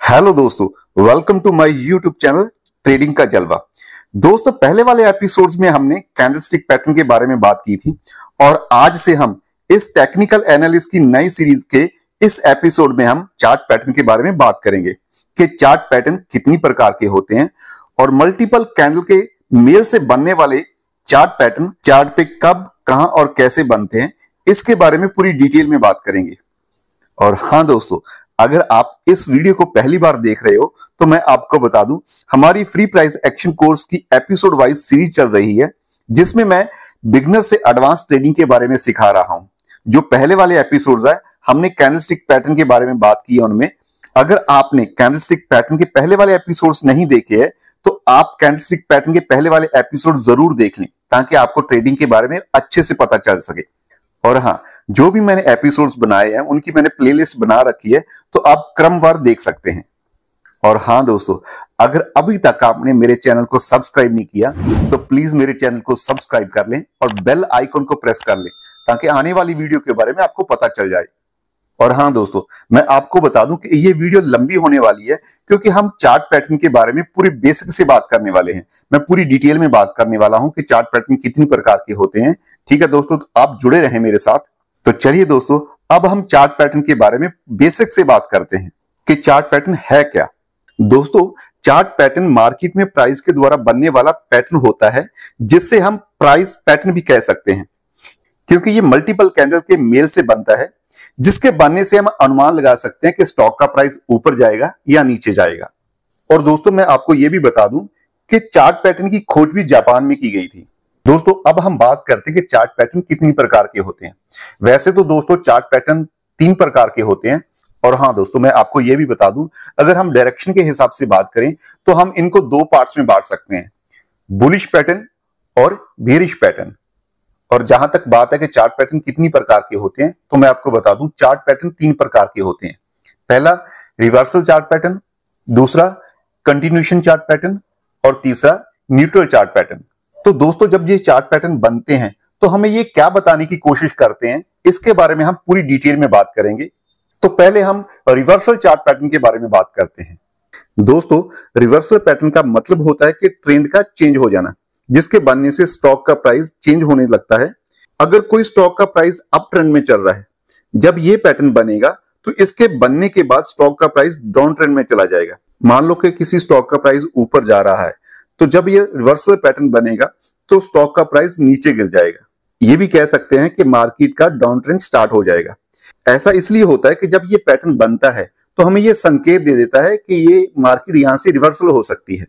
Hello दोस्तों, welcome to my YouTube channel trading का जलवा। दोस्तों, पहले वाले एपिसोड्स में हमने कैंडलस्टिक पैटर्न के बारे में बात की थी और आज से हम इस टेक्निकल एनालिसिस की नई सीरीज के इस एपिसोड में हम चार्ट पैटर्न के बारे में बात करेंगे कि चार्ट पैटर्न कितनी प्रकार के होते हैं और मल्टीपल कैंडल के मेल से बनने वाले चार्ट पैटर्न चार्ट पे कब, कहां और कैसे बनते हैं, इसके बारे में पूरी डिटेल में बात करेंगे। और हाँ दोस्तों, अगर आप इस वीडियो को पहली बार देख रहे हो तो मैं आपको बता दूं, हमारी फ्री प्राइस एक्शन कोर्स की एपिसोड वाइज सीरीज चल रही है जिसमें मैं बिगनर से एडवांस ट्रेडिंग के बारे में सिखा रहा हूं। जो पहले वाले एपिसोड्स है, हमने कैंडलस्टिक पैटर्न के बारे में बात की है उनमें। अगर आपने कैंडलस्टिक पैटर्न के पहले वाले एपिसोड्स नहीं देखे हैं तो आप कैंडलस्टिक पैटर्न के पहले वाले एपिसोड जरूर देख लें ताकि आपको ट्रेडिंग के बारे में अच्छे से पता चल सके। और हाँ, जो भी मैंने एपिसोड्स बनाए हैं उनकी मैंने प्लेलिस्ट बना रखी है, तो आप क्रमवार देख सकते हैं। और हाँ दोस्तों, अगर अभी तक आपने मेरे चैनल को सब्सक्राइब नहीं किया तो प्लीज मेरे चैनल को सब्सक्राइब कर लें और बेल आइकन को प्रेस कर लें ताकि आने वाली वीडियो के बारे में आपको पता चल जाए। और हाँ दोस्तों, मैं आपको बता दूं कि ये वीडियो लंबी होने वाली है क्योंकि हम चार्ट पैटर्न के बारे में पूरे बेसिक से बात करने वाले हैं। मैं पूरी डिटेल में बात करने वाला हूं कि चार्ट पैटर्न कितनी प्रकार के होते हैं। ठीक है दोस्तों, तो आप जुड़े रहें मेरे साथ। तो चलिए दोस्तों, अब हम चार्ट पैटर्न के बारे में बेसिक से बात करते हैं कि चार्ट पैटर्न है क्या। दोस्तों, चार्ट पैटर्न मार्केट में प्राइस के द्वारा बनने वाला पैटर्न होता है जिससे हम प्राइस पैटर्न भी कह सकते हैं क्योंकि ये मल्टीपल कैंडल के मेल से बनता है जिसके बनने से हम अनुमान लगा सकते हैं कि स्टॉक का प्राइस ऊपर जाएगा या नीचे जाएगा। और दोस्तों, मैं आपको यह भी बता दूं कि चार्ट पैटर्न की खोज भी जापान में की गई थी। दोस्तों, अब हम बात करते हैं कि चार्ट पैटर्न कितनी प्रकार के होते हैं। वैसे तो दोस्तों चार्ट पैटर्न 3 प्रकार के होते हैं। और हाँ दोस्तों, मैं आपको यह भी बता दूं, अगर हम डायरेक्शन के हिसाब से बात करें तो हम इनको 2 पार्ट्स में बांट सकते हैं, बुलिश पैटर्न और बेरिश पैटर्न। और जहां तक बात है कि चार्ट पैटर्न कितनी प्रकार के होते हैं तो मैं आपको बता दूं, चार्ट पैटर्न 3 प्रकार के होते हैं। पहला रिवर्सल चार्ट पैटर्न, दूसरा कंटिन्यूएशन चार्ट पैटर्न और तीसरा न्यूट्रल चार्ट पैटर्न। तो दोस्तों, जब ये चार्ट पैटर्न बनते हैं तो हमें ये क्या बताने की कोशिश करते हैं, इसके बारे में हम पूरी डिटेल में बात करेंगे। तो पहले हम रिवर्सल चार्ट पैटर्न के बारे में बात करते हैं। दोस्तों, रिवर्सल पैटर्न का मतलब होता है कि ट्रेंड का चेंज हो जाना, जिसके बनने से स्टॉक का प्राइस चेंज होने लगता है। अगर कोई स्टॉक का प्राइस अप ट्रेंड में चल रहा है, जब ये पैटर्न बनेगा तो इसके बनने के बाद स्टॉक का प्राइस डाउन ट्रेंड में चला जाएगा। मान लो कि किसी स्टॉक का प्राइस ऊपर जा रहा है, तो जब ये रिवर्सल पैटर्न बनेगा तो स्टॉक का प्राइस नीचे गिर जाएगा। ये भी कह सकते हैं कि मार्केट का डाउन ट्रेंड स्टार्ट हो जाएगा। ऐसा इसलिए होता है कि जब ये पैटर्न बनता है तो हमें ये संकेत दे देता है कि ये मार्केट यहां से रिवर्सल हो सकती है।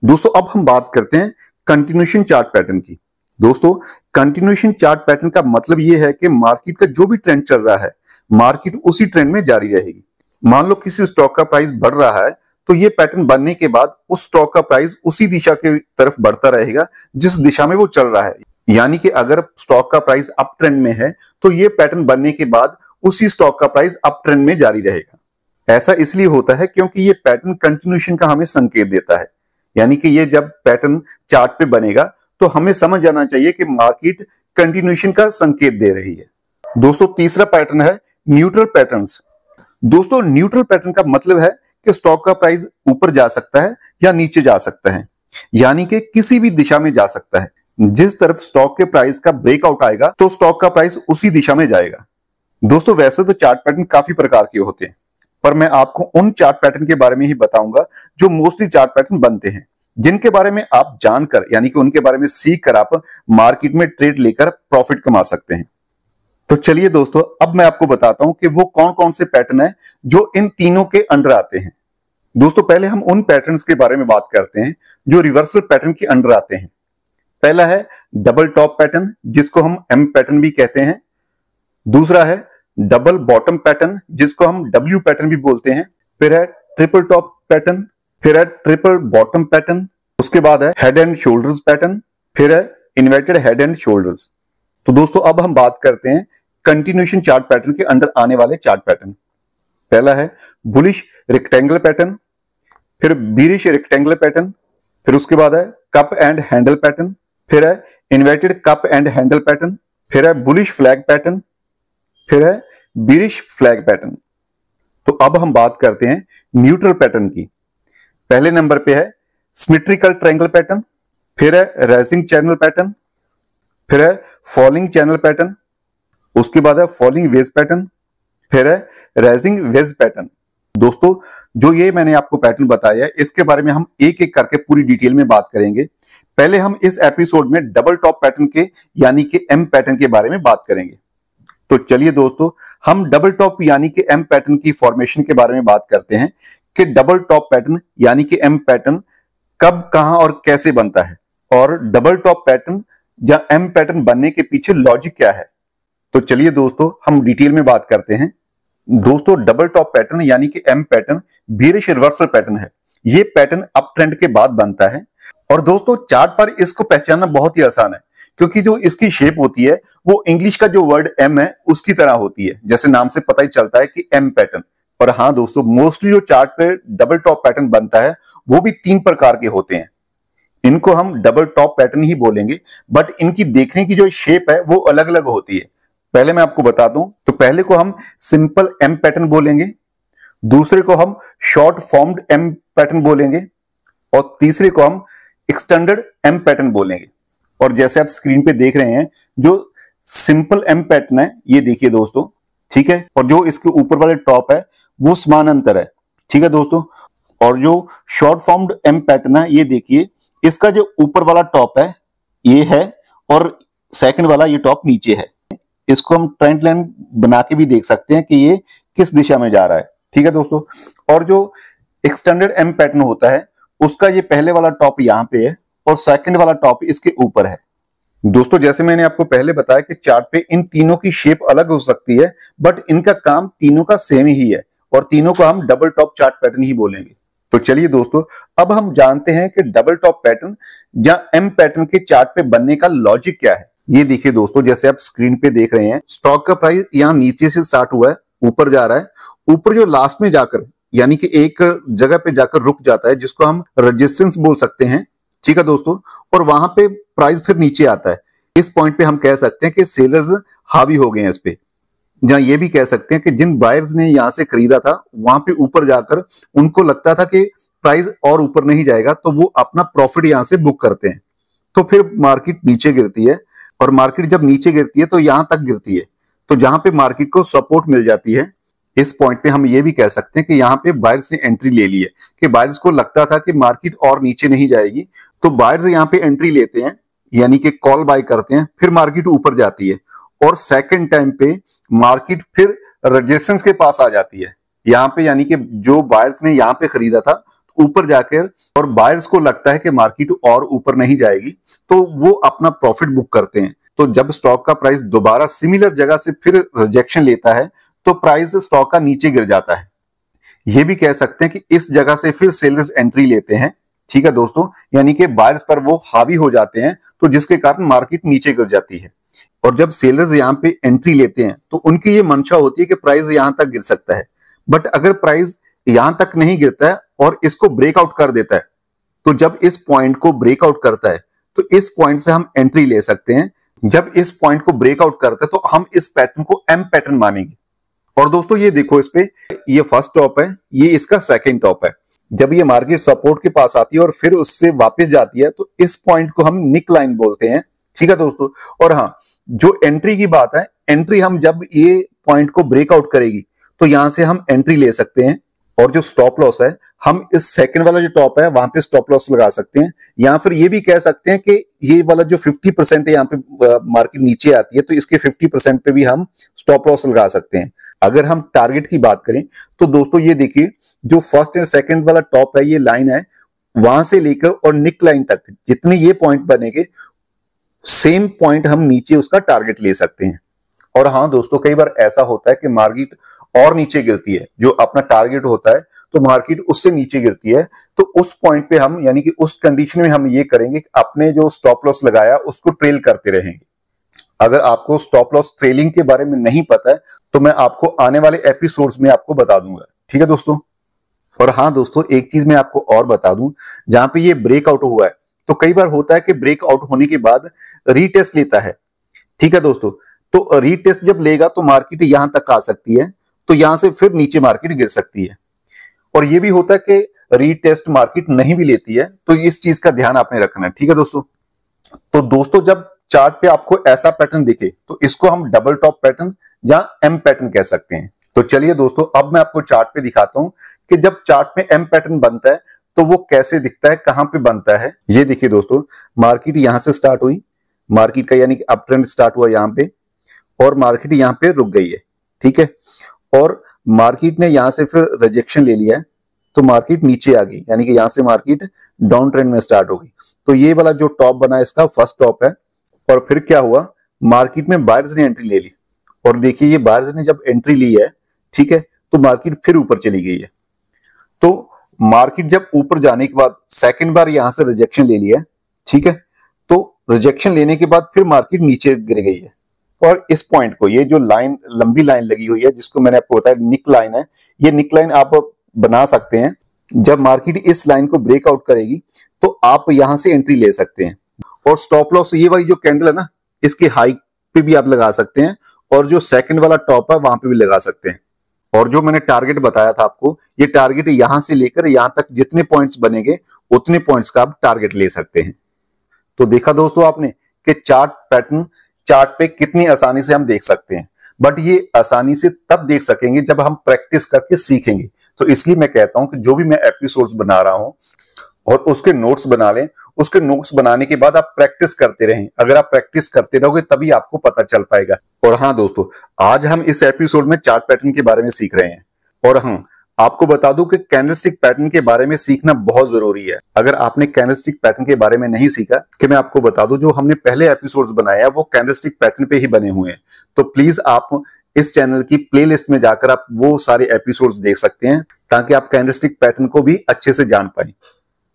दोस्तों, अब हम बात करते हैं कंटिन्यूएशन चार्ट पैटर्न की। दोस्तों, कंटिन्यूएशन चार्ट पैटर्न का मतलब यह है कि मार्केट का जो भी ट्रेंड चल रहा है, मार्केट उसी ट्रेंड में जारी रहेगी। मान लो किसी स्टॉक का प्राइस बढ़ रहा है तो ये पैटर्न बनने के बाद उस स्टॉक का प्राइस उसी दिशा की तरफ बढ़ता रहेगा जिस दिशा में वो चल रहा है। यानी कि अगर स्टॉक का प्राइस अप ट्रेंड में है तो ये पैटर्न बनने के बाद उसी स्टॉक का प्राइस अप ट्रेंड में जारी रहेगा। ऐसा इसलिए होता है क्योंकि ये पैटर्न कंटिन्यूएशन का हमें संकेत देता है। यानी कि ये जब पैटर्न चार्ट पे बनेगा तो हमें समझ जाना चाहिए कि मार्केट कंटिन्यूएशन का संकेत दे रही है। दोस्तों, तीसरा पैटर्न है न्यूट्रल पैटर्न्स। दोस्तों, न्यूट्रल पैटर्न का मतलब है कि स्टॉक का प्राइस ऊपर जा सकता है या नीचे जा सकता है, यानी कि किसी भी दिशा में जा सकता है। जिस तरफ स्टॉक के प्राइस का ब्रेकआउट आएगा तो स्टॉक का प्राइस उसी दिशा में जाएगा। दोस्तों, वैसे तो चार्ट पैटर्न काफी प्रकार के होते हैं, पर मैं आपको उन चार्ट पैटर्न के बारे में ही बताऊंगा जो मोस्टली चार्ट पैटर्न बनते हैं, जिनके बारे में आप जानकर, यानी कि उनके बारे में सीख कर आप मार्केट में ट्रेड लेकर प्रॉफिट कमा सकते हैं। तो चलिए दोस्तों, अब मैं आपको बताता हूं कि वो कौन कौन से पैटर्न है जो इन तीनों के अंडर आते हैं। दोस्तों, पहले हम उन पैटर्न्स के बारे में बात करते हैं जो रिवर्सल पैटर्न के अंडर आते हैं। पहला है डबल टॉप पैटर्न, जिसको हम एम पैटर्न भी कहते हैं। दूसरा है डबल बॉटम पैटर्न, जिसको हम डब्ल्यू पैटर्न भी बोलते हैं। फिर है ट्रिपल टॉप पैटर्न, फिर है ट्रिपल बॉटम पैटर्न, उसके बाद है हेड एंड शोल्डर्स पैटर्न, फिर है इन्वर्टेड हेड एंड शोल्डर्स। तो दोस्तों, अब हम बात करते हैं कंटिन्यूएशन चार्ट पैटर्न के अंडर आने वाले चार्ट पैटर्न। पहला है बुलिश रेक्टेंगल पैटर्न, फिर बीरिश रेक्टेंगल पैटर्न, फिर उसके बाद है कप एंड हैंडल पैटर्न, फिर है inverted cup and handle pattern, फिर है बुलिश फ्लैग पैटर्न, फिर है बीरिश फ्लैग पैटर्न। तो अब हम बात करते हैं न्यूट्रल पैटर्न की। पहले नंबर पे है सिमेट्रिकल ट्रायंगल पैटर्न, फिर है राइजिंग चैनल पैटर्न, फिर है फॉलिंग चैनल पैटर्न, उसके बाद है फॉलिंग वेज पैटर्न, फिर है राइजिंग वेज पैटर्न। दोस्तों जो ये मैंने आपको पैटर्न बताया है इसके बारे में हम एक एक करके पूरी डिटेल में बात करेंगे। पहले हम इस एपिसोड में डबल टॉप पैटर्न के यानी कि एम पैटर्न के बारे में बात करेंगे। तो चलिए दोस्तों हम डबल टॉप यानी कि एम पैटर्न की फॉर्मेशन के बारे में बात करते हैं कि डबल टॉप पैटर्न यानी कि एम पैटर्न कब, कहां और कैसे बनता है, और डबल टॉप पैटर्न या एम पैटर्न बनने के पीछे लॉजिक क्या है। तो चलिए दोस्तों हम डिटेल में बात करते हैं। दोस्तों डबल टॉप पैटर्न यानी कि M pattern bearish reversal pattern है। ये पैटर्न अप ट्रेंड के बाद बनता है और दोस्तों चार्ट पर इसको पहचानना बहुत ही आसान है क्योंकि जो इसकी शेप होती है वो इंग्लिश का जो वर्ड एम है उसकी तरह होती है, जैसे नाम से पता ही चलता है कि एम पैटर्न। और हाँ दोस्तों मोस्टली जो चार्ट पे डबल टॉप पैटर्न बनता है वो भी 3 प्रकार के होते हैं। इनको हम डबल टॉप पैटर्न ही बोलेंगे, बट इनकी देखने की जो शेप है वो अलग अलग होती है। पहले मैं आपको बता दूं तो पहले को हम सिंपल एम पैटर्न बोलेंगे, दूसरे को हम शॉर्ट फॉर्म्ड एम पैटर्न बोलेंगे और तीसरे को हम एक्सटेंडेड एम पैटर्न बोलेंगे। और जैसे आप स्क्रीन पे देख रहे हैं जो सिंपल एम पैटर्न है ये देखिए दोस्तों, ठीक है, और जो इसके ऊपर वाले टॉप है वो समानांतर है, ठीक है दोस्तों। और जो शॉर्ट फॉर्म्ड एम पैटर्न है ये देखिए इसका जो ऊपर वाला टॉप है ये है और सेकंड वाला ये टॉप नीचे है। इसको हम ट्रेंड लाइन बना के भी देख सकते हैं कि ये किस दिशा में जा रहा है, ठीक है दोस्तों। और जो एक्सटेंडेड एम पैटर्न होता है उसका ये पहले वाला टॉप यहाँ पे है और सेकंड वाला टॉप इसके ऊपर है। दोस्तों जैसे मैंने आपको पहले बताया कि चार्ट पे इन तीनों की शेप अलग हो सकती है बट इनका काम तीनों का सेम ही है और तीनों को हम डबल टॉप चार्ट पैटर्न ही बोलेंगे। तो चलिए दोस्तों अब हम जानते हैं कि डबल टॉप पैटर्न या एम पैटर्न के चार्ट पे बनने का लॉजिक क्या है। ये देखिए दोस्तों जैसे आप स्क्रीन पे देख रहे हैं स्टॉक का प्राइस यहाँ नीचे से स्टार्ट हुआ है, ऊपर जा रहा है, ऊपर जो लास्ट में जाकर यानी कि एक जगह पे जाकर रुक जाता है जिसको हम रेजिस्टेंस बोल सकते हैं, ठीक है दोस्तों। और वहां पे प्राइस फिर नीचे आता है। इस पॉइंट पे हम कह सकते हैं कि सेलर्स हावी हो गए हैं इस पे। जहां ये भी कह सकते हैं कि जिन बायर्स ने यहां से खरीदा था वहां पे ऊपर जाकर उनको लगता था कि प्राइस और ऊपर नहीं जाएगा तो वो अपना प्रॉफिट यहां से बुक करते हैं। तो फिर मार्केट नीचे गिरती है और मार्केट जब नीचे गिरती है तो यहां तक गिरती है, तो जहां पे मार्केट को सपोर्ट मिल जाती है इस पॉइंट पे हम ये भी कह सकते हैं कि यहाँ पे बायर्स ने एंट्री ले ली है कि बायर्स को लगता था कि मार्केट और नीचे नहीं जाएगी तो बायर्स यहाँ पे एंट्री लेते हैं यानी कि कॉल बाय करते हैं, फिर मार्केट ऊपर जाती है और सेकंड टाइम पे मार्केट फिर रेजिस्टेंस के पास आ जाती है यहाँ पे, यानी कि जो बायर्स ने यहाँ पे खरीदा था ऊपर जाकर और बायर्स को लगता है कि मार्केट और ऊपर नहीं जाएगी तो वो अपना प्रॉफिट बुक करते हैं। तो जब स्टॉक का प्राइस दोबारा सिमिलर जगह से फिर रिजेक्शन लेता है तो प्राइस स्टॉक का नीचे गिर जाता है। ये भी कह सकते हैं कि इस जगह से फिर सेलर्स एंट्री लेते हैं, ठीक है दोस्तों, यानी कि बायर्स पर वो हावी हो जाते हैं तो जिसके कारण मार्केट नीचे गिर जाती है। और जब सेलर्स यहाँ पे एंट्री लेते हैं तो उनकी ये मंशा होती है कि प्राइस यहां तक गिर सकता है, बट अगर प्राइस यहां तक नहीं गिरता है और इसको ब्रेकआउट कर देता है तो जब इस पॉइंट को ब्रेकआउट करता है तो इस पॉइंट से हम एंट्री ले सकते हैं। जब इस पॉइंट को ब्रेकआउट करता है तो हम इस पैटर्न को एम पैटर्न मानेंगे। और दोस्तों ये देखो इस पे ये फर्स्ट टॉप है, ये इसका सेकंड टॉप है। जब ये मार्केट सपोर्ट के पास आती है और फिर उससे वापस जाती है तो इस पॉइंट को हम निक लाइन बोलते हैं, ठीक है दोस्तों। और हाँ जो एंट्री की बात है, एंट्री हम जब ये पॉइंट को ब्रेकआउट करेगी तो यहां से हम एंट्री ले सकते हैं। और जो स्टॉप लॉस है हम इस सेकंड वाला जो टॉप है वहां पे स्टॉप लॉस लगा सकते हैं, या फिर ये भी कह सकते हैं कि ये वाला जो 50% है यहाँ पे मार्केट नीचे आती है तो इसके 50% पे भी हम स्टॉप लॉस लगा सकते हैं। अगर हम टारगेट की बात करें तो दोस्तों ये देखिए जो फर्स्ट एंड सेकंड वाला टॉप है ये लाइन है, वहां से लेकर और निक लाइन तक जितने ये पॉइंट बनेंगे सेम पॉइंट हम नीचे उसका टारगेट ले सकते हैं। और हाँ दोस्तों कई बार ऐसा होता है कि मार्केट और नीचे गिरती है, जो अपना टारगेट होता है तो मार्केट उससे नीचे गिरती है, तो उस पॉइंट पे हम यानी कि उस कंडीशन में हम ये करेंगे कि अपने जो स्टॉप लॉस लगाया उसको ट्रेल करते रहेंगे। अगर आपको स्टॉप लॉस ट्रेलिंग के बारे में नहीं पता है तो मैं आपको आने वाले एपिसोड्स में आपको बता दूंगा, ठीक है दोस्तों। और हाँ दोस्तों एक चीज मैं आपको और बता दूं, जहां पे ये ब्रेकआउट हुआ है तो कई बार होता है कि ब्रेकआउट होने के बाद रीटेस्ट लेता है, ठीक है दोस्तों। तो रीटेस्ट जब लेगा तो मार्केट यहां तक आ सकती है तो यहां से फिर नीचे मार्केट गिर सकती है। और ये भी होता है कि रीटेस्ट मार्केट नहीं भी लेती है, तो इस चीज का ध्यान आपने रखना है। ठीक है दोस्तों। तो दोस्तों जब चार्ट पे आपको ऐसा पैटर्न दिखे तो इसको हम डबल टॉप पैटर्न या एम पैटर्न कह सकते हैं। तो चलिए दोस्तों, अब मैं आपको चार्ट पे दिखाता हूं कि जब चार्ट में एम पैटर्न बनता है तो वो कैसे दिखता है, कहां पे बनता है। ये देखिए दोस्तों, मार्केट यहां से स्टार्ट हुई, मार्केट का यानी कि अप ट्रेंड स्टार्ट हुआ यहां पे, और मार्केट यहां पे रुक गई है। ठीक है। और मार्केट ने यहां से फिर रिजेक्शन ले लिया है, तो मार्केट नीचे आ गई, यानी कि यहां से मार्केट डाउन ट्रेंड में स्टार्ट हो गई। तो ये वाला जो टॉप बना है इसका फर्स्ट टॉप है। और फिर क्या हुआ, मार्केट में बायर्स ने एंट्री ले ली, और देखिए ये बायर्स ने जब एंट्री ली है, ठीक है, तो मार्केट फिर ऊपर चली गई है। तो मार्केट जब ऊपर जाने के बाद सेकंड बार यहां से रिजेक्शन ले लिया है, ठीक है, तो रिजेक्शन लेने के बाद फिर मार्केट नीचे गिर गई है। और इस पॉइंट को, ये जो लाइन लंबी लाइन लगी हुई है जिसको मैंने आपको बताया निक लाइन है, ये निक लाइन आप बना सकते हैं। जब मार्केट इस लाइन को ब्रेकआउट करेगी तो आप यहां से एंट्री ले सकते हैं। और स्टॉप लॉस ये वाली जो कैंडल है ना, इसके हाई पे भी आप लगा सकते हैं, और जो सेकंड वाला टॉप है वहां पे भी लगा सकते हैं। और जो मैंने टारगेट बताया था आपको, ये टारगेट यहां से लेकर यहां तक जितने पॉइंट्स बनेंगे उतने पॉइंट्स का आप टारगेट ले सकते हैं। तो देखा दोस्तों आपने कि चार्ट पैटर्न चार्ट पे कितनी आसानी से हम देख सकते हैं। बट ये आसानी से तब देख सकेंगे जब हम प्रैक्टिस करके सीखेंगे। तो इसलिए मैं कहता हूं कि जो भी मैं एपिसोड्स बना रहा हूं और उसके नोट्स बना लें, उसके नोट्स बनाने के बाद आप प्रैक्टिस करते रहें। अगर आप प्रैक्टिस करते रहोगे तभी आपको पता चल पाएगा। और हाँ दोस्तों, आज हम इस एपिसोड में चार्ट पैटर्न के बारे में सीख रहे हैं। और हाँ, आपको बता दूं कि कैंडलस्टिक पैटर्न के बारे में सीखना बहुत जरूरी है। अगर आपने कैंडलस्टिक पैटर्न के बारे में नहीं सीखा, कि मैं आपको बता दूं, जो हमने पहले एपिसोड्स बनाए हैं वो कैंडलस्टिक पैटर्न पे ही बने हुए हैं। तो प्लीज आप इस चैनल की प्लेलिस्ट में जाकर आप वो सारे एपिसोड्स देख सकते हैं, ताकि आप कैंडलस्टिक पैटर्न को भी अच्छे से जान पाए।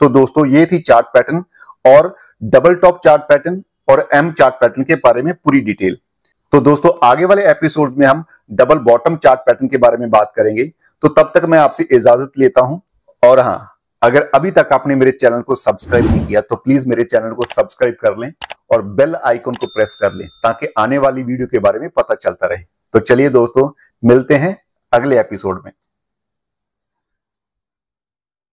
तो दोस्तों ये थी चार्ट पैटर्न और डबल टॉप चार्ट पैटर्न और एम चार्ट पैटर्न के बारे में पूरी डिटेल। तो दोस्तों आगे वाले एपिसोड में हम डबल बॉटम चार्ट पैटर्न के बारे में बात करेंगे। तो तब तक मैं आपसे इजाजत लेता हूं। और हाँ, अगर अभी तक आपने मेरे चैनल को सब्सक्राइब नहीं किया तो प्लीज मेरे चैनल को सब्सक्राइब कर लें और बेल आइकन को प्रेस कर लें, ताकि आने वाली वीडियो के बारे में पता चलता रहे। तो चलिए दोस्तों, मिलते हैं अगले एपिसोड में।